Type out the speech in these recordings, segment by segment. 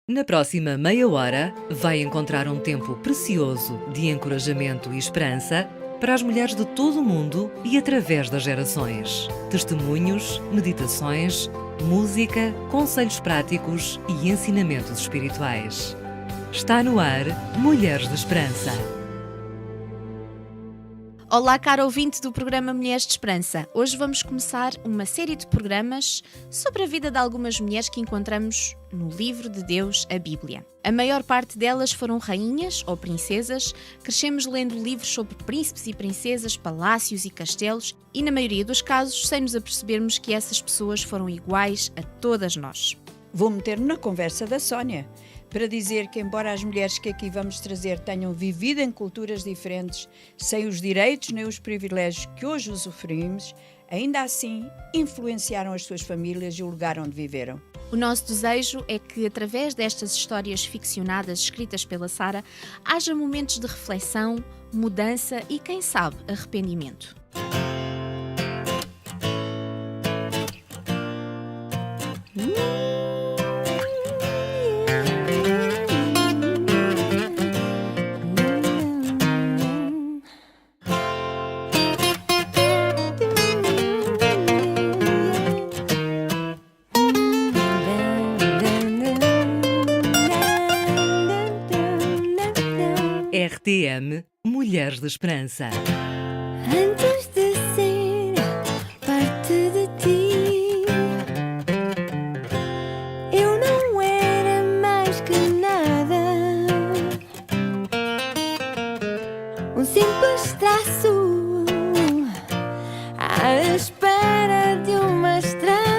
Na próxima meia hora, vai encontrar um tempo precioso de encorajamento e esperança para as mulheres de todo o mundo e através das gerações. Testemunhos, meditações, música, conselhos práticos e ensinamentos espirituais. Está no ar Mulheres de Esperança. Olá, caro ouvinte do programa Mulheres de Esperança. Hoje vamos começar uma série de programas sobre a vida de algumas mulheres que encontramos no livro de Deus, a Bíblia. A maior parte delas foram rainhas ou princesas. Crescemos lendo livros sobre príncipes e princesas, palácios e castelos e, na maioria dos casos, sem nos apercebermos que essas pessoas foram iguais a todas nós. Vou meter-me na conversa da Sónia para dizer que, embora as mulheres que aqui vamos trazer tenham vivido em culturas diferentes, sem os direitos nem os privilégios que hoje usufruímos, ainda assim influenciaram as suas famílias e o lugar onde viveram. O nosso desejo é que, através destas histórias ficcionadas escritas pela Sara, haja momentos de reflexão, mudança e, quem sabe, arrependimento. RTM Mulheres de Esperança. Antes de ser parte de ti, eu não era mais que nada, um simples traço à espera de uma estrada.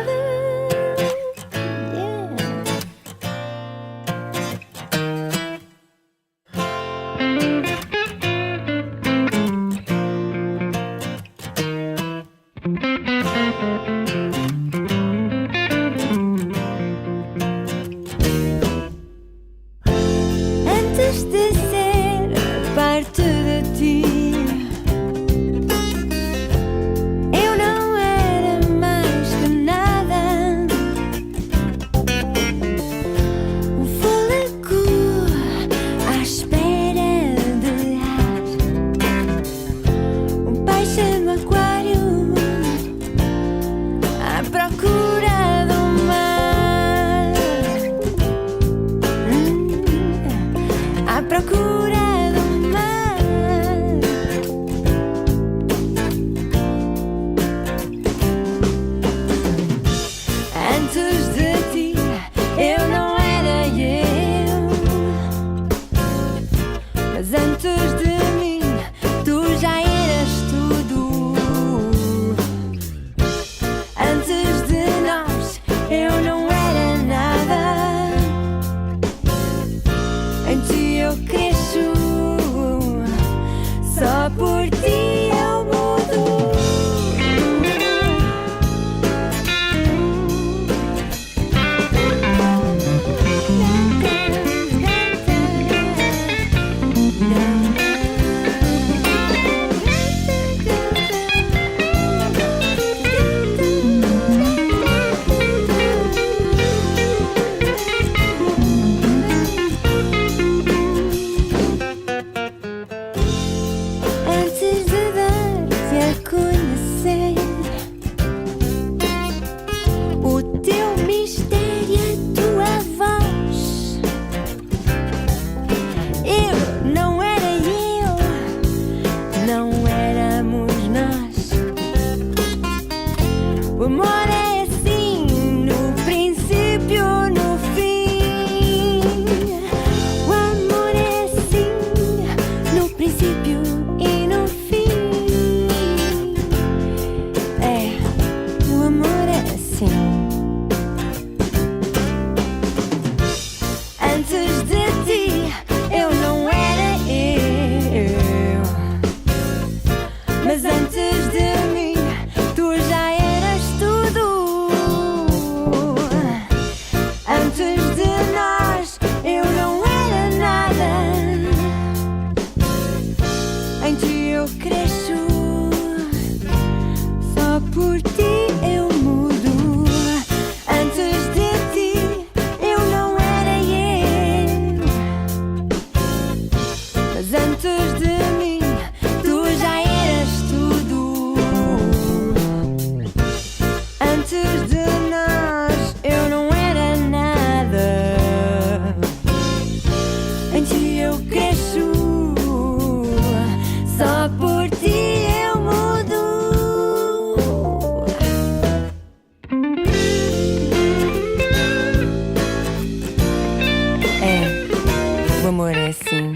amor é assim.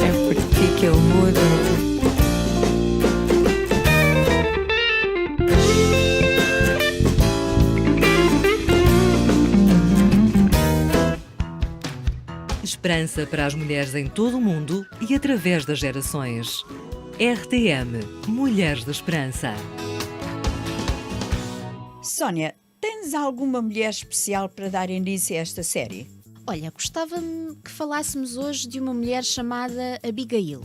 É por ti que eu mudo. Esperança para as mulheres em todo o mundo e através das gerações. RTM Mulheres de Esperança. Sónia, tens alguma mulher especial para dar início a esta série? Olha, gostava-me que falássemos hoje de uma mulher chamada Abigail.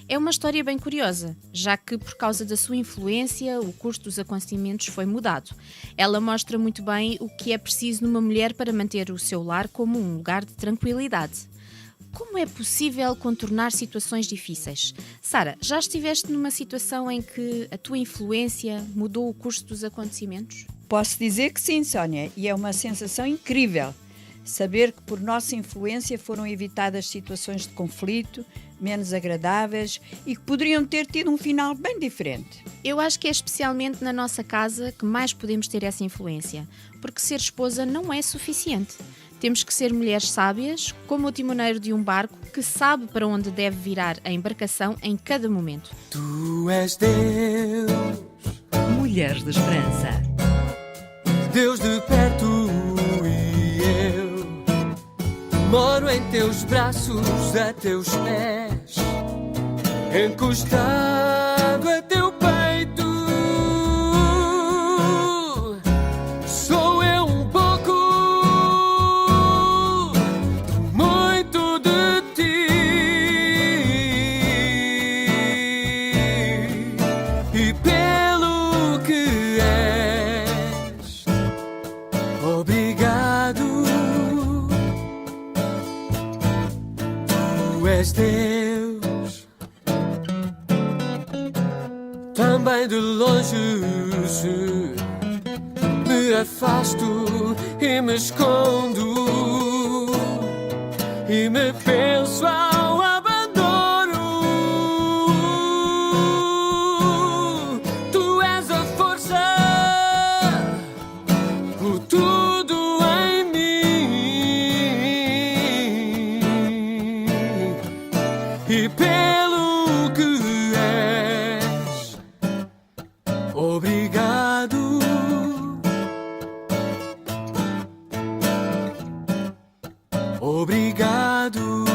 É uma história bem curiosa, já que por causa da sua influência o curso dos acontecimentos foi mudado. Ela mostra muito bem o que é preciso numa mulher para manter o seu lar como um lugar de tranquilidade. Como é possível contornar situações difíceis? Sara, já estiveste numa situação em que a tua influência mudou o curso dos acontecimentos? Posso dizer que sim, Sónia, e é uma sensação incrível. Saber que por nossa influência foram evitadas situações de conflito, menos agradáveis e que poderiam ter tido um final bem diferente. Eu acho que é especialmente na nossa casa que mais podemos ter essa influência, porque ser esposa não é suficiente. Temos que ser mulheres sábias, como o timoneiro de um barco que sabe para onde deve virar a embarcação em cada momento. Tu és Deus, Mulheres de Esperança. Deus de perto e eu moro em teus braços, a teus pés, encostado a teu peito. Sou eu um pouco, muito de ti, e pelo que és, obrigado. Tu és Deus, também de longe se me afasto e me escondo e me penso ao abandono. Tu és a força, o tudo em mim, e pelo que és, obrigado. Obrigado.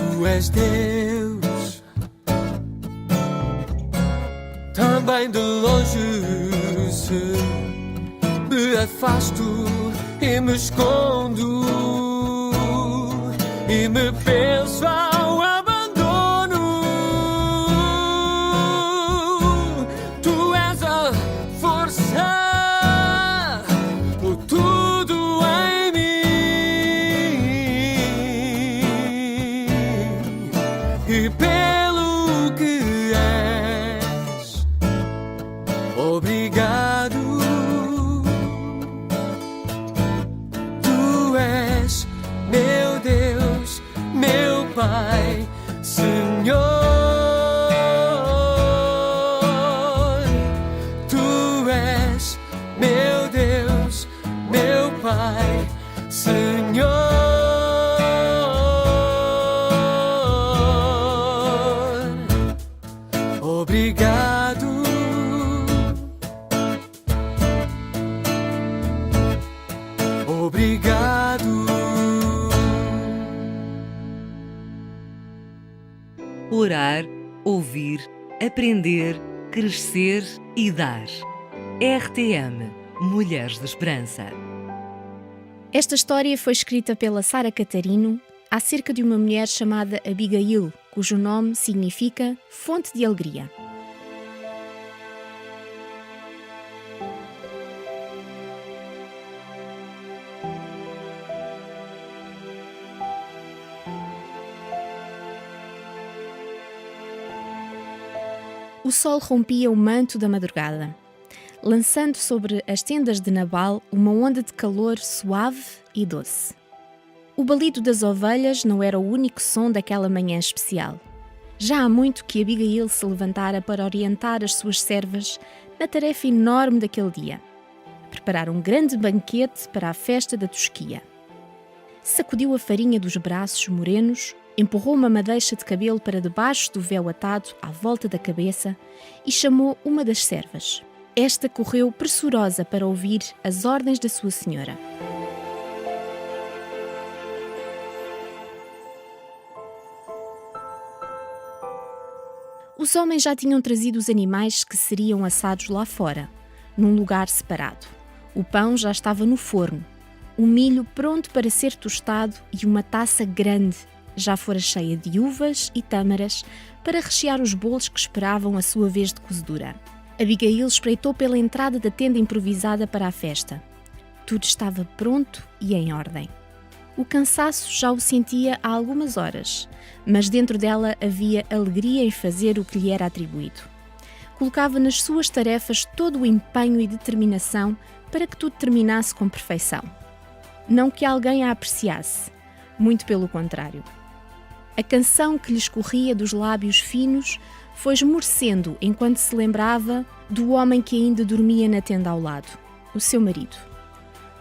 Tu és Deus, também de longe se me afasto e me escondo e me penso ao abandono. Tu és a força, o tudo em mim, e pelo que és, obrigado. Tu és meu Deus, meu Pai, Senhor. Tu és meu Deus, meu Pai, Senhor. Obrigado. Obrigado. Orar, ouvir, aprender, crescer e dar. RTM Mulheres de Esperança. Esta história foi escrita pela Sara Catarino acerca de uma mulher chamada Abigail, cujo nome significa fonte de alegria. O sol rompia o manto da madrugada, lançando sobre as tendas de Nabal uma onda de calor suave e doce. O balido das ovelhas não era o único som daquela manhã especial. Já há muito que Abigail se levantara para orientar as suas servas na tarefa enorme daquele dia: preparar um grande banquete para a festa da tosquia. Sacudiu a farinha dos braços morenos, empurrou uma madeixa de cabelo para debaixo do véu atado à volta da cabeça e chamou uma das servas. Esta correu pressurosa para ouvir as ordens da sua senhora. Os homens já tinham trazido os animais que seriam assados lá fora, num lugar separado. O pão já estava no forno, o milho pronto para ser tostado e uma taça grande já fora cheia de uvas e tâmaras para rechear os bolos que esperavam a sua vez de cozedura. Abigail espreitou pela entrada da tenda improvisada para a festa. Tudo estava pronto e em ordem. O cansaço já o sentia há algumas horas, mas dentro dela havia alegria em fazer o que lhe era atribuído. Colocava nas suas tarefas todo o empenho e determinação para que tudo terminasse com perfeição. Não que alguém a apreciasse, muito pelo contrário. A canção que lhe escorria dos lábios finos foi esmorecendo enquanto se lembrava do homem que ainda dormia na tenda ao lado, o seu marido.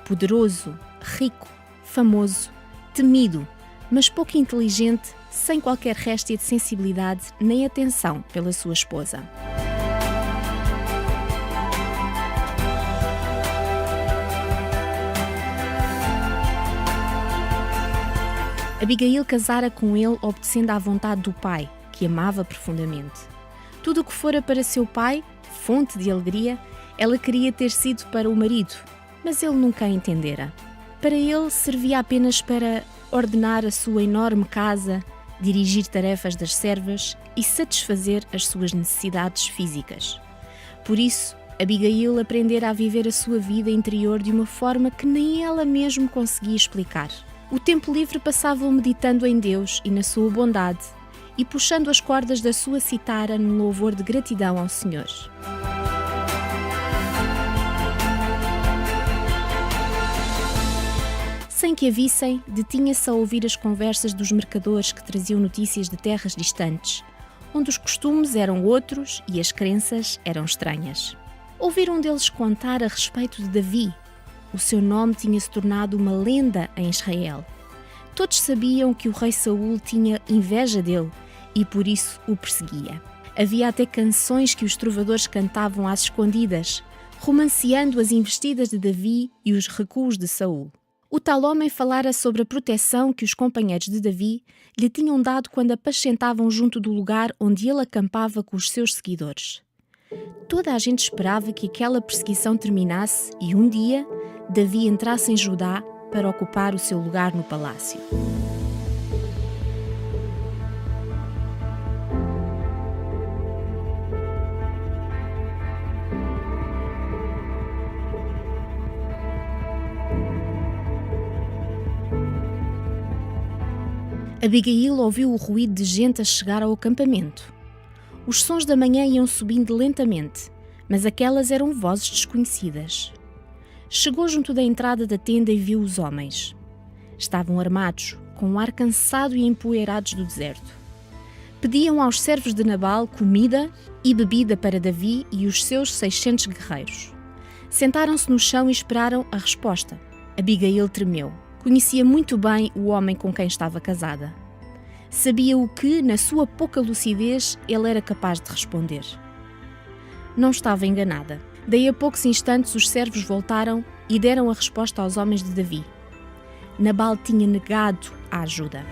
Poderoso, rico, famoso, temido, mas pouco inteligente, sem qualquer réstia de sensibilidade nem atenção pela sua esposa. Abigail casara com ele obedecendo à vontade do pai, que amava profundamente. Tudo o que fora para seu pai, fonte de alegria, ela queria ter sido para o marido, mas ele nunca a entendera. Para ele servia apenas para ordenar a sua enorme casa, dirigir tarefas das servas e satisfazer as suas necessidades físicas. Por isso, Abigail aprendera a viver a sua vida interior de uma forma que nem ela mesma conseguia explicar. O tempo livre passava-o meditando em Deus e na sua bondade e puxando as cordas da sua citara num louvor de gratidão ao Senhor. Sem que a vissem, detinha-se a ouvir as conversas dos mercadores que traziam notícias de terras distantes, onde os costumes eram outros e as crenças eram estranhas. Ouviram um deles contar a respeito de Davi. O seu nome tinha se tornado uma lenda em Israel. Todos sabiam que o rei Saul tinha inveja dele e por isso o perseguia. Havia até canções que os trovadores cantavam às escondidas, romanceando as investidas de Davi e os recuos de Saul. O tal homem falara sobre a proteção que os companheiros de Davi lhe tinham dado quando apascentavam junto do lugar onde ele acampava com os seus seguidores. Toda a gente esperava que aquela perseguição terminasse e um dia Davi entrasse em Judá para ocupar o seu lugar no palácio. Abigail ouviu o ruído de gente a chegar ao acampamento. Os sons da manhã iam subindo lentamente, mas aquelas eram vozes desconhecidas. Chegou junto da entrada da tenda e viu os homens. Estavam armados, com um ar cansado e empoeirados do deserto. Pediam aos servos de Nabal comida e bebida para Davi e os seus 600 guerreiros. Sentaram-se no chão e esperaram a resposta. Abigail tremeu. Conhecia muito bem o homem com quem estava casada. Sabia o que, na sua pouca lucidez, ele era capaz de responder. Não estava enganada. Daí a poucos instantes os servos voltaram e deram a resposta aos homens de Davi. Nabal tinha negado a ajuda.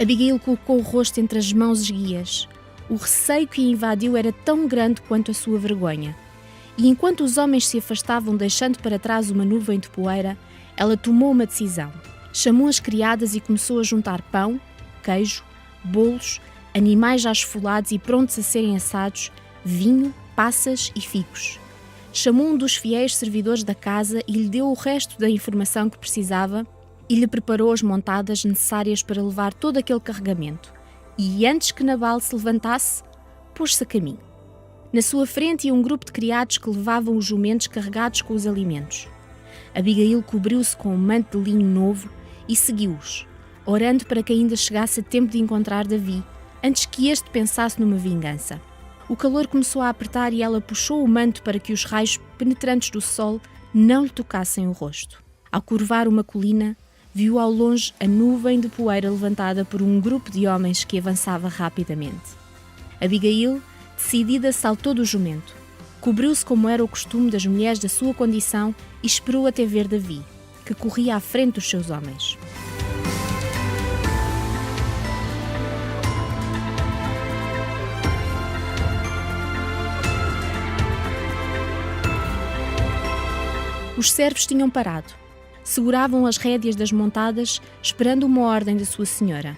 Abigail colocou o rosto entre as mãos esguias. O receio que a invadiu era tão grande quanto a sua vergonha. E enquanto os homens se afastavam deixando para trás uma nuvem de poeira, ela tomou uma decisão. Chamou as criadas e começou a juntar pão, queijo, bolos, animais já esfolados e prontos a serem assados, vinho, passas e figos. Chamou um dos fiéis servidores da casa e lhe deu o resto da informação que precisava e lhe preparou as montadas necessárias para levar todo aquele carregamento. E antes que Nabal se levantasse, pôs-se a caminho. Na sua frente ia um grupo de criados que levavam os jumentos carregados com os alimentos. Abigail cobriu-se com um manto de linho novo e seguiu-os, orando para que ainda chegasse a tempo de encontrar Davi, antes que este pensasse numa vingança. O calor começou a apertar e ela puxou o manto para que os raios penetrantes do sol não lhe tocassem o rosto. Ao curvar uma colina, viu ao longe a nuvem de poeira levantada por um grupo de homens que avançava rapidamente. Abigail, decidida, saltou do jumento, cobriu-se como era o costume das mulheres da sua condição e esperou até ver Davi, que corria à frente dos seus homens. Os servos tinham parado. Seguravam as rédeas das montadas, esperando uma ordem da sua senhora.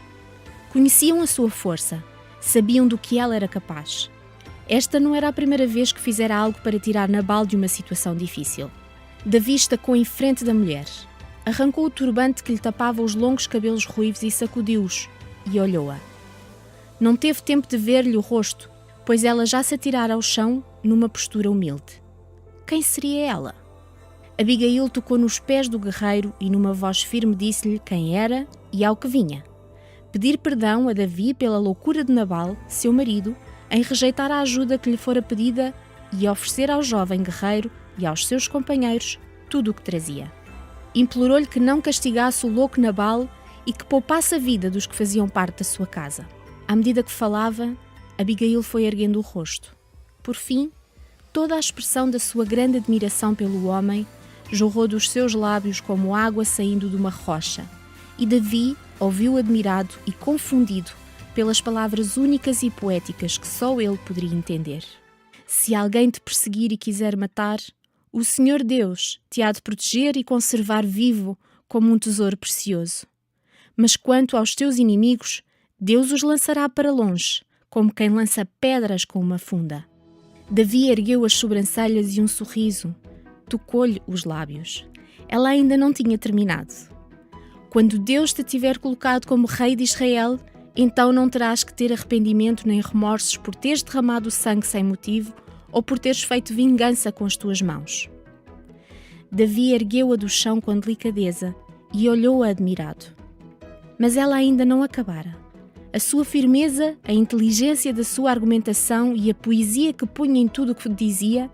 Conheciam a sua força, sabiam do que ela era capaz. Esta não era a primeira vez que fizera algo para tirar Nabal de uma situação difícil. Davi estacou em frente da mulher. Arrancou o turbante que lhe tapava os longos cabelos ruivos e sacudiu-os, e olhou-a. Não teve tempo de ver-lhe o rosto, pois ela já se atirara ao chão numa postura humilde. Quem seria ela? Abigail tocou nos pés do guerreiro e numa voz firme disse-lhe quem era e ao que vinha. Pedir perdão a Davi pela loucura de Nabal, seu marido, em rejeitar a ajuda que lhe fora pedida e oferecer ao jovem guerreiro e aos seus companheiros tudo o que trazia. Implorou-lhe que não castigasse o louco Nabal e que poupasse a vida dos que faziam parte da sua casa. À medida que falava, Abigail foi erguendo o rosto. Por fim, toda a expressão da sua grande admiração pelo homem jorrou dos seus lábios como água saindo de uma rocha, e Davi ouviu admirado e confundido pelas palavras únicas e poéticas que só ele poderia entender. Se alguém te perseguir e quiser matar, o Senhor Deus te há de proteger e conservar vivo como um tesouro precioso. Mas quanto aos teus inimigos, Deus os lançará para longe, como quem lança pedras com uma funda. Davi ergueu as sobrancelhas e um sorriso tocou-lhe os lábios. Ela ainda não tinha terminado. Quando Deus te tiver colocado como rei de Israel, então não terás que ter arrependimento nem remorsos por teres derramado sangue sem motivo ou por teres feito vingança com as tuas mãos. Davi ergueu-a do chão com delicadeza e olhou-a admirado. Mas ela ainda não acabara. A sua firmeza, a inteligência da sua argumentação e a poesia que punha em tudo o que dizia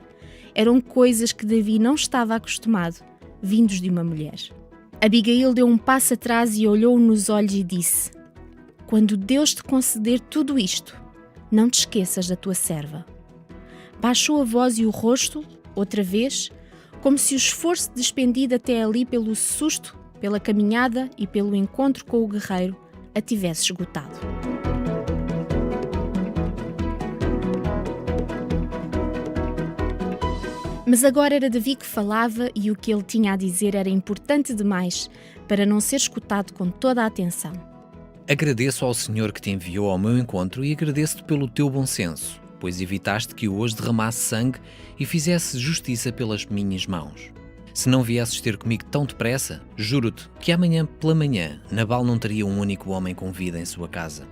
eram coisas que Davi não estava acostumado, vindos de uma mulher. Abigail deu um passo atrás e olhou-o nos olhos e disse: quando Deus te conceder tudo isto, não te esqueças da tua serva. Baixou a voz e o rosto, outra vez, como se o esforço despendido até ali pelo susto, pela caminhada e pelo encontro com o guerreiro a tivesse esgotado. Mas agora era Davi que falava e o que ele tinha a dizer era importante demais para não ser escutado com toda a atenção. Agradeço ao Senhor que te enviou ao meu encontro e agradeço-te pelo teu bom senso, pois evitaste que eu hoje derramasse sangue e fizesse justiça pelas minhas mãos. Se não viesses ter comigo tão depressa, juro-te que amanhã pela manhã Nabal não teria um único homem com vida em sua casa.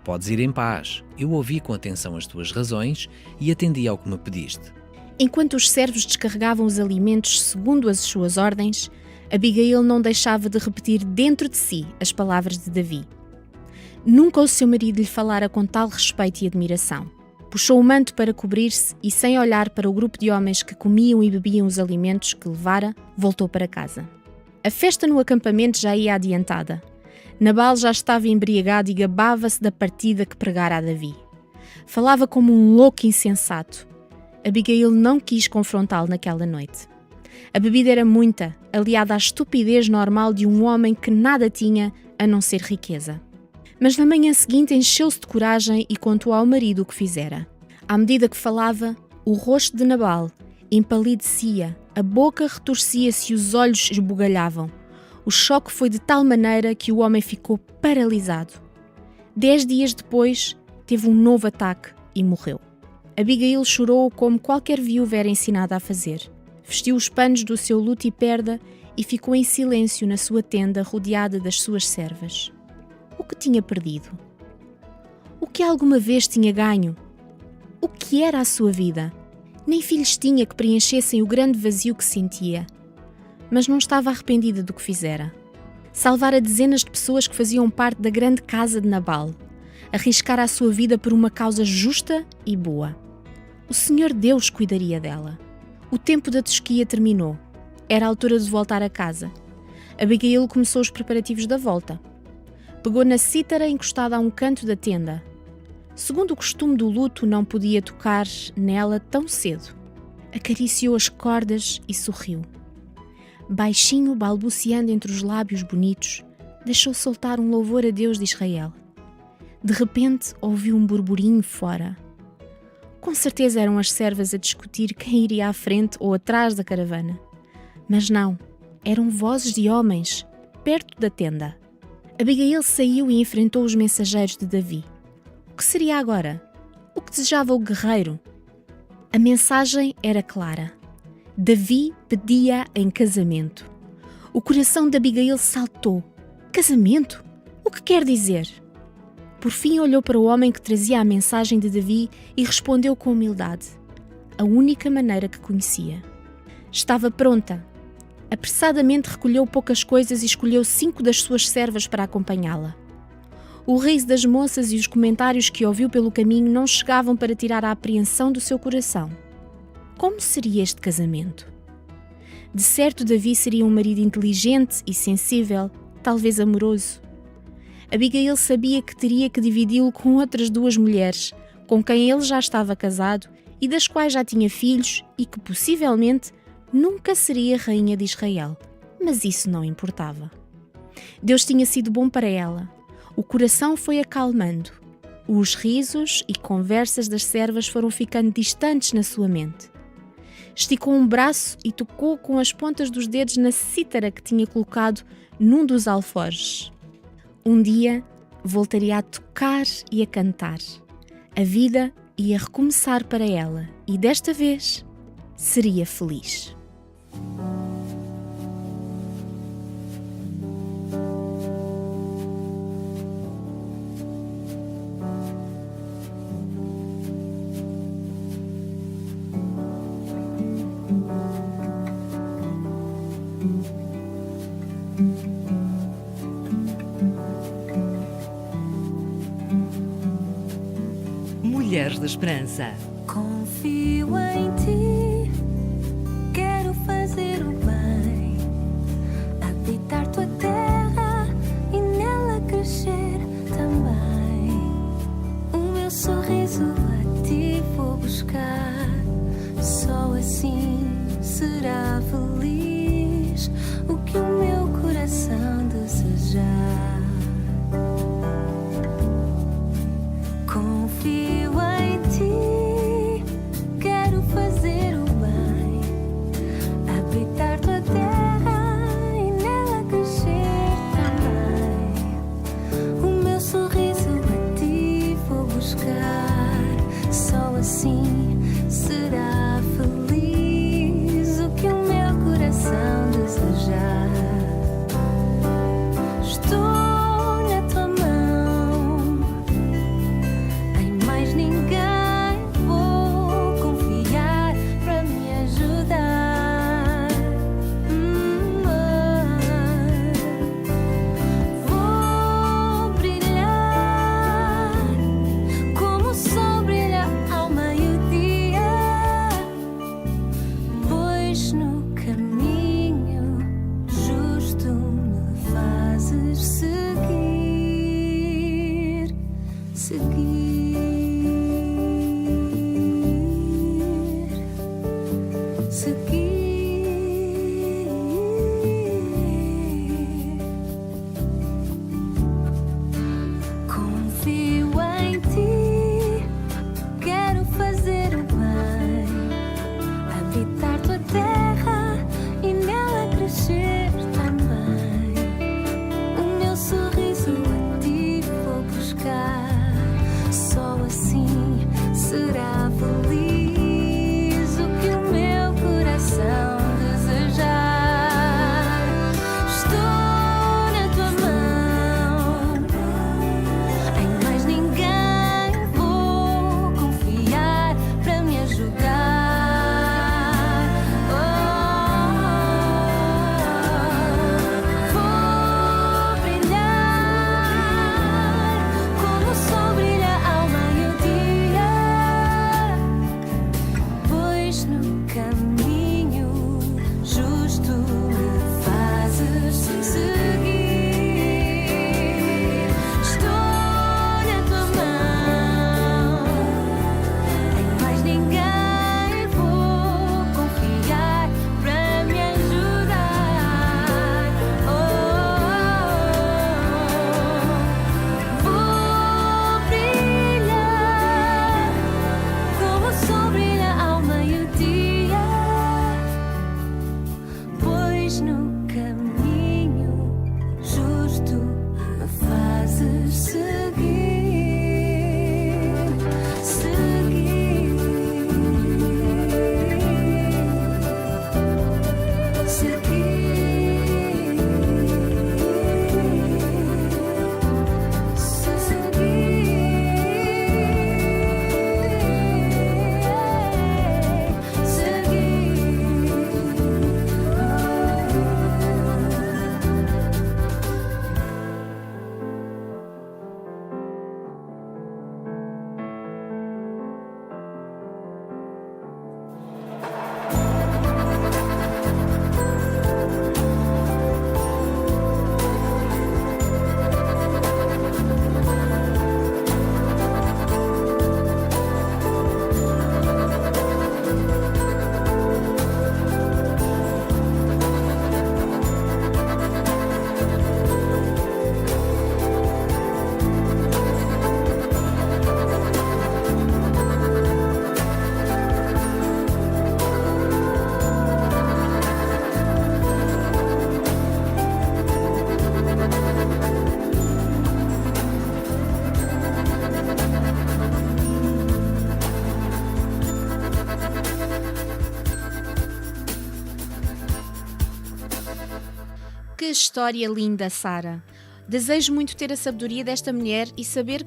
Podes ir em paz, eu ouvi com atenção as tuas razões e atendi ao que me pediste. Enquanto os servos descarregavam os alimentos segundo as suas ordens, Abigail não deixava de repetir dentro de si as palavras de Davi. Nunca o seu marido lhe falara com tal respeito e admiração. Puxou o manto para cobrir-se e, sem olhar para o grupo de homens que comiam e bebiam os alimentos que levara, voltou para casa. A festa no acampamento já ia adiantada. Nabal já estava embriagado e gabava-se da partida que pregara a Davi. Falava como um louco insensato. Abigail não quis confrontá-lo naquela noite. A bebida era muita, aliada à estupidez normal de um homem que nada tinha a não ser riqueza. Mas na manhã seguinte encheu-se de coragem e contou ao marido o que fizera. À medida que falava, o rosto de Nabal empalidecia, a boca retorcia-se e os olhos esbugalhavam. O choque foi de tal maneira que o homem ficou paralisado. 10 dias depois, teve um novo ataque e morreu. Abigail chorou como qualquer viúva era ensinada a fazer. Vestiu os panos do seu luto e perda e ficou em silêncio na sua tenda rodeada das suas servas. O que tinha perdido? O que alguma vez tinha ganho? O que era a sua vida? Nem filhos tinha que preenchessem o grande vazio que sentia. Mas não estava arrependida do que fizera. Salvara dezenas de pessoas que faziam parte da grande casa de Nabal. Arriscara a sua vida por uma causa justa e boa. O Senhor Deus cuidaria dela. O tempo da tosquia terminou. Era a altura de voltar a casa. Abigail começou os preparativos da volta. Pegou na cítara encostada a um canto da tenda. Segundo o costume do luto, não podia tocar nela tão cedo. Acariciou as cordas e sorriu. Baixinho, balbuciando entre os lábios bonitos, deixou soltar um louvor a Deus de Israel. De repente, ouviu um burburinho fora. Com certeza eram as servas a discutir quem iria à frente ou atrás da caravana. Mas não, eram vozes de homens, perto da tenda. Abigail saiu e enfrentou os mensageiros de Davi. O que seria agora? O que desejava o guerreiro? A mensagem era clara. Davi pedia em casamento. O coração de Abigail saltou. Casamento? O que quer dizer? Por fim olhou para o homem que trazia a mensagem de Davi e respondeu com humildade, a única maneira que conhecia. Estava pronta. Apressadamente recolheu poucas coisas e escolheu 5 das suas servas para acompanhá-la. O riso das moças e os comentários que ouviu pelo caminho não chegavam para tirar a apreensão do seu coração. Como seria este casamento? De certo, Davi seria um marido inteligente e sensível, talvez amoroso. Abigail sabia que teria que dividi-lo com outras 2 mulheres, com quem ele já estava casado e das quais já tinha filhos e que possivelmente nunca seria rainha de Israel. Mas isso não importava. Deus tinha sido bom para ela. O coração foi acalmando. Os risos e conversas das servas foram ficando distantes na sua mente. Esticou um braço e tocou com as pontas dos dedos na cítara que tinha colocado num dos alforjes. Um dia voltaria a tocar e a cantar. A vida ia recomeçar para ela e desta vez seria feliz. Mulheres da Esperança. Confio em ti, quero fazer o bem, habitar tua terra e nela crescer também. O meu sorriso a ti vou buscar, só assim será feliz o que o meu coração desejar. Confio em ti, quero fazer o bem, habitar tua terra e nela crescer também. O meu sorriso a ti vou buscar, só assim será feliz o que o meu coração Que história linda, Sara! Desejo muito ter a sabedoria desta mulher e saber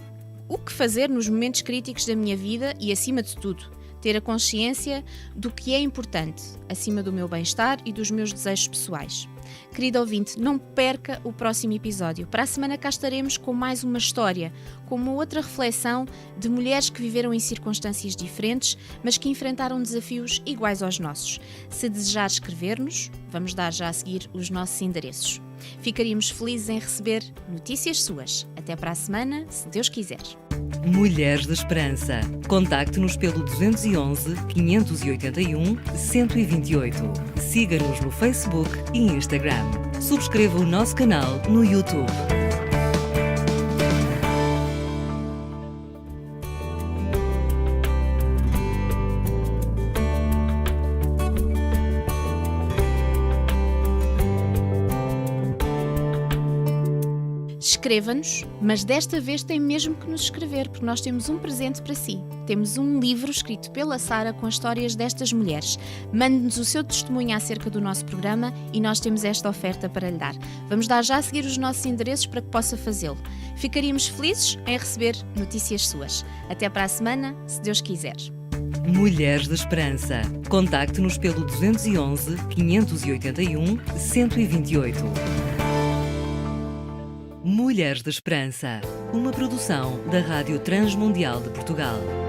o que fazer nos momentos críticos da minha vida e, acima de tudo, ter a consciência do que é importante, acima do meu bem-estar e dos meus desejos pessoais. Querido ouvinte, não perca o próximo episódio. Para a semana cá estaremos com mais uma história, com uma outra reflexão de mulheres que viveram em circunstâncias diferentes, mas que enfrentaram desafios iguais aos nossos. Se desejar escrever-nos, vamos dar já a seguir os nossos endereços. Ficaríamos felizes em receber notícias suas. Até para a semana, se Deus quiser. Mulheres de Esperança. Contacte-nos pelo 211 581 128. Siga-nos no Facebook e Instagram. Subscreva o nosso canal no YouTube. Escreva-nos, mas desta vez tem mesmo que nos escrever, porque nós temos um presente para si. Temos um livro escrito pela Sara com as histórias destas mulheres. Mande-nos o seu testemunho acerca do nosso programa e nós temos esta oferta para lhe dar. Vamos dar já a seguir os nossos endereços para que possa fazê-lo. Ficaríamos felizes em receber notícias suas. Até para a semana, se Deus quiser. Mulheres de Esperança. Contacte-nos pelo 211 581 128. Mulheres de Esperança, uma produção da Rádio Transmundial de Portugal.